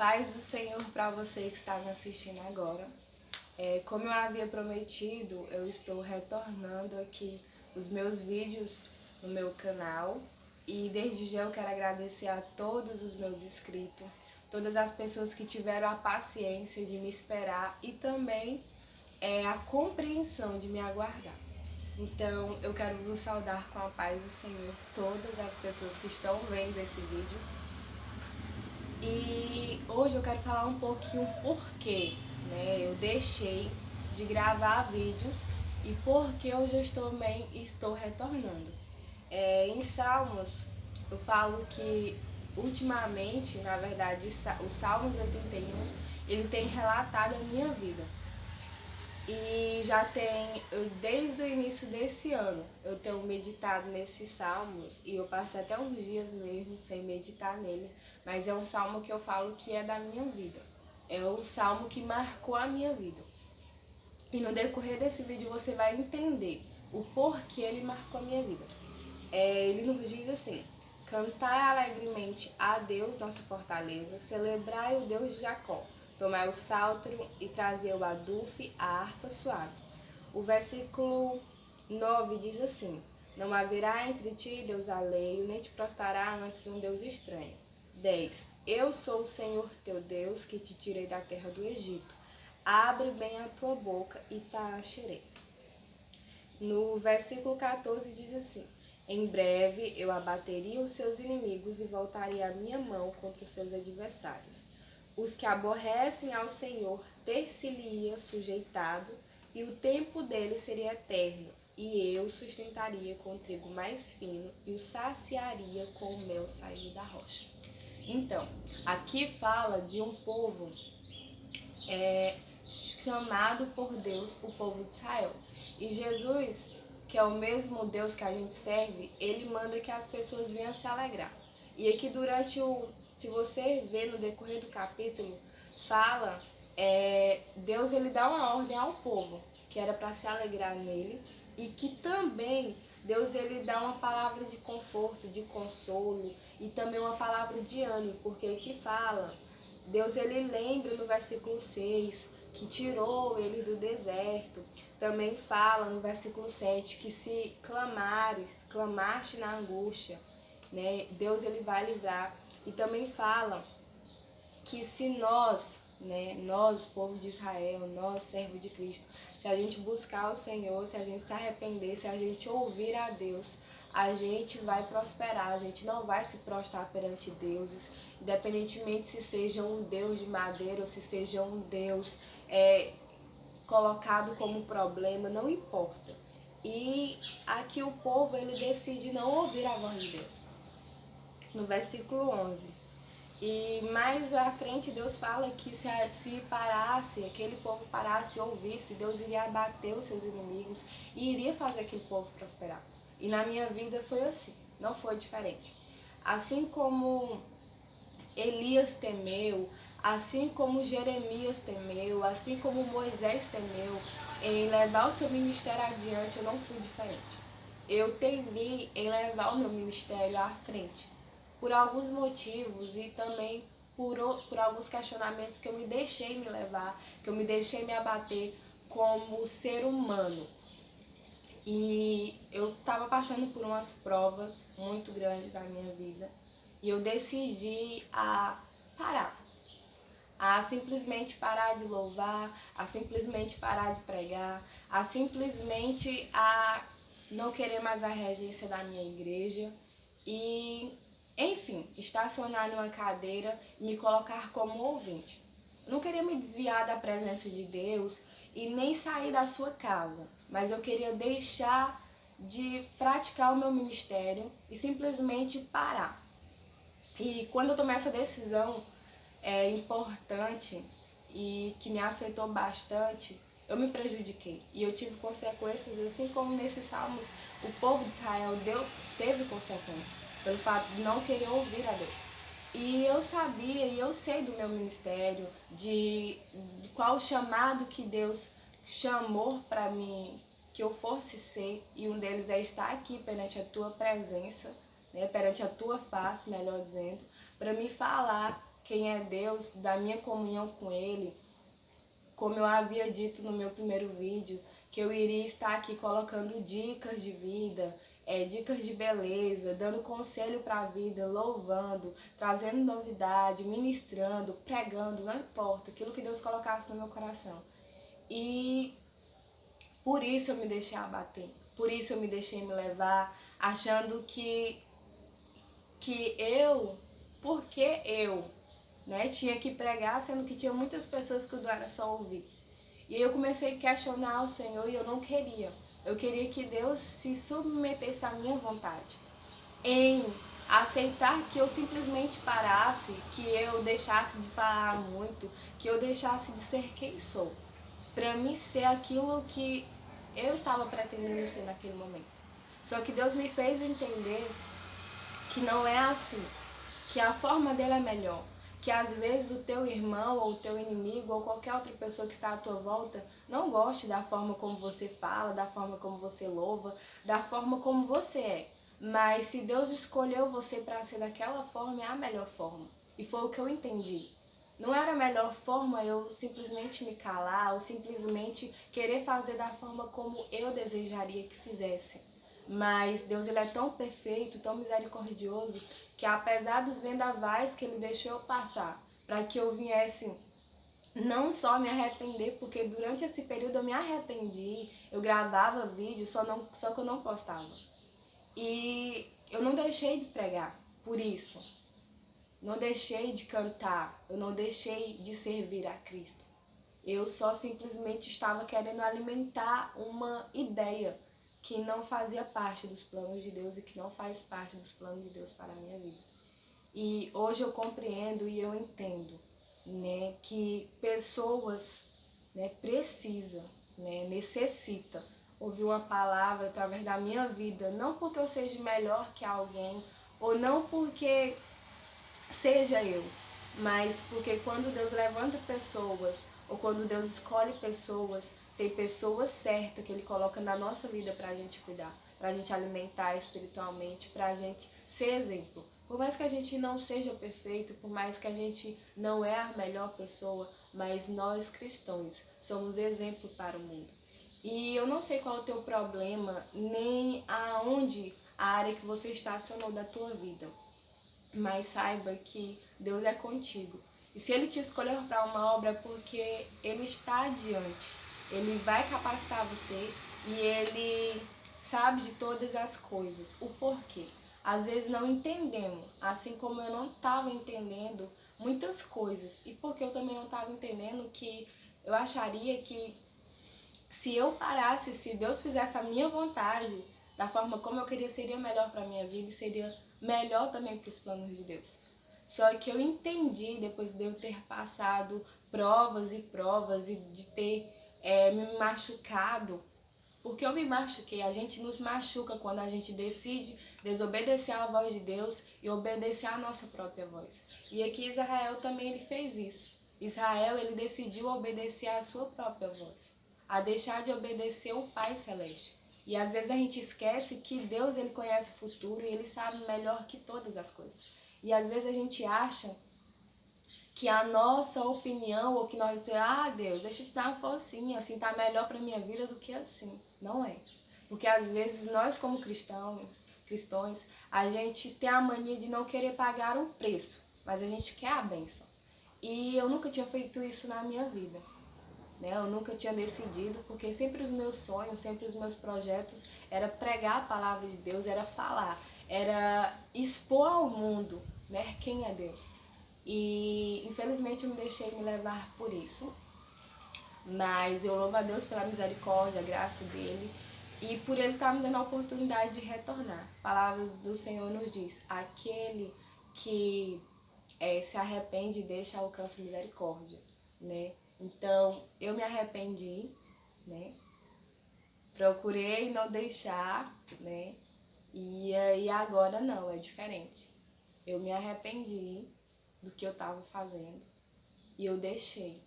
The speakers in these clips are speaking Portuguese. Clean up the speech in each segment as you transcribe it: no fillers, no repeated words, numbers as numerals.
Paz do Senhor para você que está me assistindo agora. Como eu havia prometido, eu estou retornando aqui os meus vídeos no meu canal. E desde já eu quero agradecer a todos os meus inscritos, todas as pessoas que tiveram a paciência de me esperar e também a compreensão de me aguardar. Então eu quero vos saudar com a paz do Senhor, todas as pessoas que estão vendo esse vídeo. E hoje eu quero falar um pouquinho porquê, eu deixei de gravar vídeos e porque hoje eu também estou retornando. Em Salmos, eu falo que ultimamente, na verdade, o Salmos 81, ele tem relatado a minha vida. E já tem, desde o início desse ano, eu tenho meditado nesses salmos e eu passei até uns dias mesmo sem meditar nele, mas é um salmo que eu falo que é da minha vida. É o salmo que marcou a minha vida. E no decorrer desse vídeo você vai entender o porquê ele marcou a minha vida. Ele nos diz assim: cantai alegremente a Deus, nossa fortaleza, celebrai o Deus de Jacó. Tomai o sáltero e trazei o adufe, a harpa suave. O versículo 9 diz assim: não haverá entre ti Deus alheio, nem te prostrará antes um Deus estranho. 10. Eu sou o Senhor teu Deus, que te tirei da terra do Egito. Abre bem a tua boca e te. No versículo 14 diz assim: em breve eu abateria os seus inimigos e voltaria a minha mão contra os seus adversários. Os que aborrecem ao Senhor ter-se-lhe-ia sujeitado, e o tempo dele seria eterno, e eu sustentaria com trigo mais fino, e o saciaria com o mel saído da rocha. Então, aqui fala de um povo chamado por Deus, o povo de Israel. E Jesus, que é o mesmo Deus que a gente serve, ele manda que as pessoas venham se alegrar. E aqui se você ver no decorrer do capítulo, fala, Deus ele dá uma ordem ao povo, que era para se alegrar nele, e que também Deus ele dá uma palavra de conforto, de consolo, e também uma palavra de ânimo, porque aqui fala, Deus ele lembra no versículo 6, que tirou ele do deserto. Também fala no versículo 7 que se clamaste na angústia, Deus ele vai livrar. E também fala que se nós, nós, povo de Israel, nós, servo de Cristo, se a gente buscar o Senhor, se a gente se arrepender, se a gente ouvir a Deus, a gente vai prosperar, a gente não vai se prostrar perante deuses, independentemente se seja um Deus de madeira ou se seja um Deus colocado como problema, não importa. E aqui o povo ele decide não ouvir a voz de Deus. No versículo 11. E mais à frente Deus fala que se parasse, aquele povo parasse e ouvisse, Deus iria abater os seus inimigos e iria fazer aquele povo prosperar. E na minha vida foi assim, não foi diferente. Assim como Elias temeu, assim como Jeremias temeu, assim como Moisés temeu em levar o seu ministério adiante, eu não fui diferente. Eu temi em levar o meu ministério à frente, por alguns motivos e também por alguns questionamentos que eu me deixei me levar, que eu me deixei me abater como ser humano. E eu estava passando por umas provas muito grandes da minha vida e eu decidi parar, a simplesmente parar de louvar, a simplesmente parar de pregar, a simplesmente não querer mais a regência da minha igreja e, enfim, estacionar numa cadeira e me colocar como ouvinte. Eu não queria me desviar da presença de Deus e nem sair da sua casa, mas eu queria deixar de praticar o meu ministério e simplesmente parar. E quando eu tomei essa decisão importante e que me afetou bastante, eu me prejudiquei e eu tive consequências, assim como nesses salmos o povo de Israel teve consequências pelo fato de não querer ouvir a Deus. E eu sabia e eu sei do meu ministério, de qual chamado que Deus chamou para mim que eu fosse ser, e um deles é estar aqui perante a tua presença, perante a tua face, melhor dizendo, para me falar quem é Deus, da minha comunhão com Ele, como eu havia dito no meu primeiro vídeo, que eu iria estar aqui colocando dicas de vida, dicas de beleza, dando conselho para a vida, louvando, trazendo novidade, ministrando, pregando, não importa, aquilo que Deus colocasse no meu coração. E por isso eu me deixei abater, por isso eu me deixei me levar, achando que porque eu, né, tinha que pregar, sendo que tinha muitas pessoas que o era só ouvir. E aí eu comecei a questionar o Senhor e eu não queria. Eu queria que Deus se submetesse à minha vontade, em aceitar que eu simplesmente parasse, que eu deixasse de falar muito, que eu deixasse de ser quem sou, para mim ser aquilo que eu estava pretendendo ser naquele momento. Só que Deus me fez entender que não é assim, que a forma dele é melhor, que às vezes o teu irmão ou o teu inimigo ou qualquer outra pessoa que está à tua volta não goste da forma como você fala, da forma como você louva, da forma como você é. Mas se Deus escolheu você para ser daquela forma, é a melhor forma. E foi o que eu entendi. Não era a melhor forma eu simplesmente me calar ou simplesmente querer fazer da forma como eu desejaria que fizesse. Mas Deus, ele é tão perfeito, tão misericordioso, que apesar dos vendavais que ele deixou eu passar, para que eu viesse não só me arrepender, porque durante esse período eu me arrependi, eu gravava vídeo, só que eu não postava. E eu não deixei de pregar por isso. Não deixei de cantar, eu não deixei de servir a Cristo. Eu só simplesmente estava querendo alimentar uma ideia que não fazia parte dos planos de Deus e que não faz parte dos planos de Deus para a minha vida. E hoje eu compreendo e eu entendo, né, que pessoas, né, precisam, né, necessitam ouvir uma palavra através da minha vida, não porque eu seja melhor que alguém, ou não porque seja eu, mas porque quando Deus levanta pessoas, ou quando Deus escolhe pessoas, tem pessoas certas que Ele coloca na nossa vida pra gente cuidar, pra gente alimentar espiritualmente, pra gente ser exemplo. Por mais que a gente não seja perfeito, por mais que a gente não é a melhor pessoa, mas nós cristãos somos exemplo para o mundo. E eu não sei qual é o teu problema, nem aonde a área que você estacionou da tua vida. Mas saiba que Deus é contigo. E se Ele te escolher para uma obra é porque Ele está adiante. Ele vai capacitar você e Ele sabe de todas as coisas. O porquê. Às vezes não entendemos, assim como eu não estava entendendo muitas coisas. E porque eu também não estava entendendo que eu acharia que se eu parasse, se Deus fizesse a minha vontade, da forma como eu queria, seria melhor para a minha vida e seria melhor também para os planos de Deus. Só que eu entendi, depois de eu ter passado provas e provas e de ter me machucado, porque eu me machuquei, a gente nos machuca quando a gente decide desobedecer à voz de Deus e obedecer à nossa própria voz. E aqui Israel também ele fez isso. Israel ele decidiu obedecer à sua própria voz, a deixar de obedecer o Pai Celeste. E às vezes a gente esquece que Deus ele conhece o futuro e ele sabe melhor que todas as coisas. E às vezes a gente acha que a nossa opinião, ou que nós dizemos, Deus, deixa eu te dar uma forcinha, assim tá melhor para minha vida do que assim. Não é. Porque às vezes nós como cristãos, a gente tem a mania de não querer pagar um preço, mas a gente quer a bênção. E eu nunca tinha feito isso na minha vida. Né? Eu nunca tinha decidido, porque sempre os meus sonhos, sempre os meus projetos era pregar a palavra de Deus, era falar, era expor ao mundo, né, quem é Deus. E infelizmente eu me deixei me levar por isso, mas eu louvo a Deus pela misericórdia, a graça dele e por ele estar me dando a oportunidade de retornar. A palavra do Senhor nos diz, aquele que se arrepende e deixa alcança misericórdia, né? Então, eu me arrependi, né? Procurei não deixar, né? E agora não, é diferente. Eu me arrependi do que eu estava fazendo e eu deixei.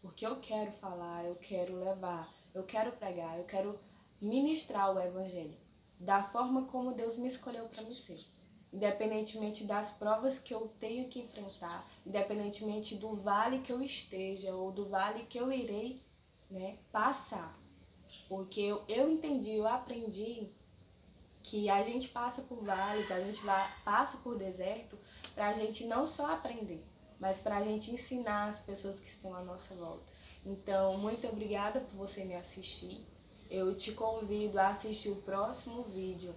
Porque eu quero falar, eu quero levar, eu quero pregar, eu quero ministrar o Evangelho da forma como Deus me escolheu para me ser. independentemente das provas que eu tenho que enfrentar, independentemente do vale que eu esteja ou do vale que eu irei, né, passar. Porque eu entendi, eu aprendi que a gente passa por vales, a gente passa por deserto para a gente não só aprender, mas para a gente ensinar as pessoas que estão à nossa volta. Então, muito obrigada por você me assistir. Eu te convido a assistir o próximo vídeo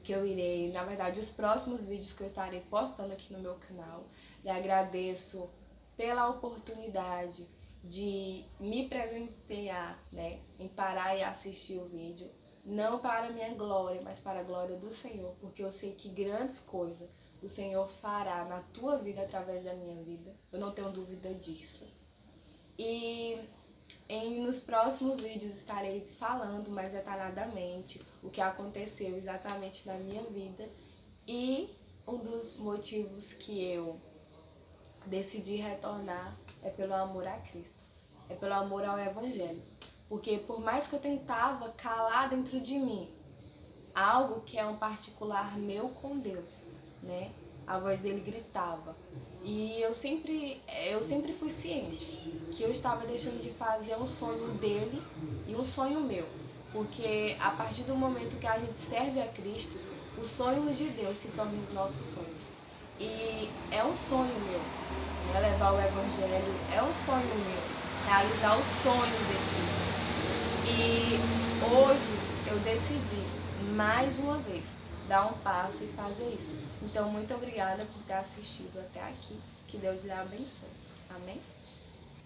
que eu irei, na verdade, os próximos vídeos que eu estarei postando aqui no meu canal. Lhe agradeço pela oportunidade de me presentear, né, em parar e assistir o vídeo. Não para a minha glória, mas para a glória do Senhor, porque eu sei que grandes coisas o Senhor fará na tua vida através da minha vida. Eu não tenho dúvida disso. E nos próximos vídeos estarei falando mais detalhadamente o que aconteceu exatamente na minha vida e um dos motivos que eu decidi retornar é pelo amor a Cristo, é pelo amor ao Evangelho. Porque por mais que eu tentava calar dentro de mim algo que é um particular meu com Deus, né? A voz dele gritava. E eu sempre fui ciente que eu estava deixando de fazer um sonho dele e um sonho meu. Porque a partir do momento que a gente serve a Cristo, os sonhos de Deus se tornam os nossos sonhos. E é um sonho meu, né? Levar o Evangelho, é um sonho meu, realizar os sonhos de Cristo. E hoje eu decidi, mais uma vez, dar um passo e fazer isso. Então, muito obrigada por ter assistido até aqui. Que Deus lhe abençoe. Amém?